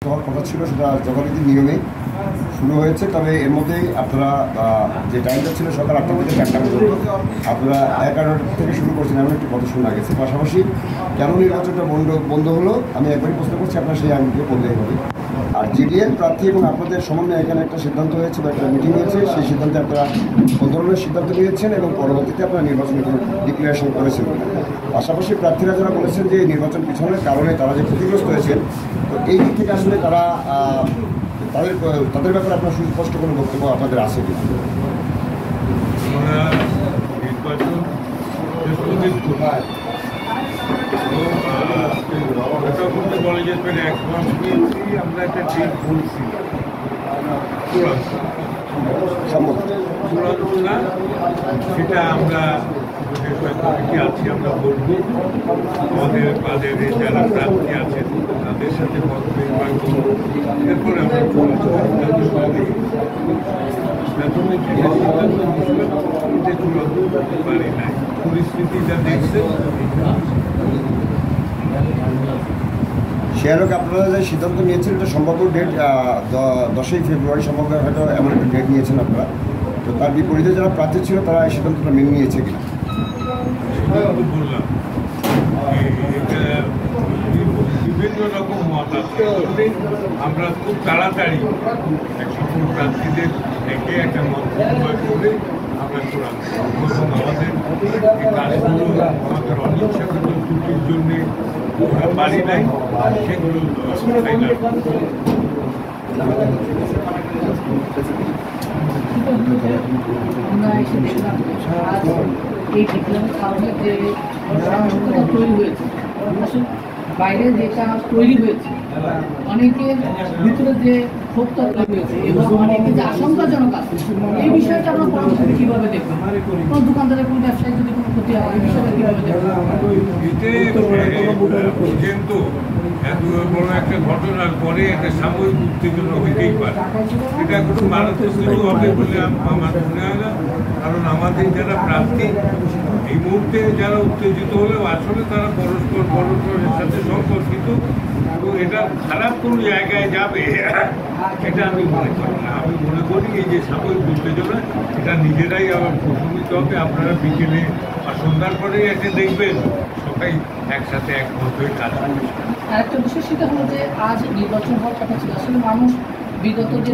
হওয়ার কথা ছিল সেটা যথারীতি নিয়মে শুরু হয়েছে। তবে এর মধ্যেই আপনারা যে টাইমটা ছিল সকাল 8টা থেকে 4টা পর্যন্ত আপনারা 11টা থেকে শুরু করছেন, এমন একটি কথা শোনা গেছে। পাশাপাশি কেন নির্বাচনটা বন্ধ হলো আমি একবারই প্রশ্ন করছি, আপনারা সেই আইনকে বললেই হবে। আর জিডিএর প্রার্থী এবং আপনাদের সমন্বয়ে এখানে একটা সিদ্ধান্ত হয়েছে বা একটা মিটিং হয়েছে, সেই সিদ্ধান্তে আপনারা কোন ধরনের সিদ্ধান্ত নিয়েছেন এবং পরবর্তীতে আপনারা নির্বাচনের কোনো ডিক্লারেশন করেছেন। পাশাপাশি প্রার্থীরা যারা বলেছেন যে নির্বাচন পিছনের কারণে তারা যে ক্ষতিগ্রস্ত হয়েছেন, তো এই দিক থেকে আসলে তারা তাদের ব্যাপারে আপনার সুস্পষ্ট কোনো বক্তব্য আপনাদের আছে কি? বলা যেতে পারে আমরা একটা ডেট বলছি না, সেটা আমরা কমিটি আছি, আমরা বলবো আমাদের যারা প্রার্থী আছেন তাদের সাথে মত নির্মাণ করবো। এরপরে আমরা প্রাথমিক চূড়ান্ত করতে পারি না, পরিস্থিতিটা দেখছে। শেয়ারক আপনারা যে সিদ্ধান্ত নিয়েছেন এটা সম্ভাব্য ডেট 10ই ফেব্রুয়ারি সম্ভব, হয়তো এমন একটা ডেট নিয়েছেন আপনারা, তো তার বিপরীতে যারা প্রার্থী ছিল তারা এই সিদ্ধান্তটা মেনে নিয়েছে কিনা? বললাম বিভিন্ন রকম মত আছে, আমরা খুব তাড়াতাড়ি সকল প্রার্থীদের থেকে একটা মত করে আমরা চূড়ান্ত এবং আমাদের কাজগুলো আমাদের অনিচ্ছাকৃত ত্রুটির জন্যে পারি নাই, সেগুলো আমরা এসে দেখলাম এই ডিপ্লোমের কারণে যে সহিংসতা তৈরি হয়েছে, বাইরে যেটা তৈরি হয়েছে, অনেকের ভিতরে যে ক্ষোভটা তৈরি হয়েছে এবং অনেকে যে আশঙ্কাজনক আছে, এই বিষয়টা আমরা পরবর্তীতে কীভাবে দেখবেন? কোনো দোকানদারের কোনো ব্যবসায়ী যদি কোনো ক্ষতি হয়, এই বিষয়টা কীভাবে দেখবেন? কিন্তু এত বড় একটা ঘটনার পরে একটা সাময়িক উত্তেজনা হইতেই পারে, এটা কোনো মারাত্মক কিছু হবে বলে আমার মনে হয় না। কারণ আমাদের যারা প্রার্থী এই মুহূর্তে যারা উত্তেজিত হলেও আসলে তারা পরস্পরের সাথে সম্পর্কিত, তো এটা খারাপ কোনো জায়গায় যাবে এটা আমি মনে করি না। আমি মনে করি এই যে সাময়িক উত্তেজনা এটা নিজেরাই আবার প্রশমিত হবে। আপনারা বিকেলে বা সন্ধ্যার পরে এসে দেখবেন সবাই একসাথে একমত হয়ে কাজ করবে। আরেকটা বিষয় সেটা হলো যে আজ নির্বাচন হওয়ার কথা ছিল, আসলে মানুষ বিগত যে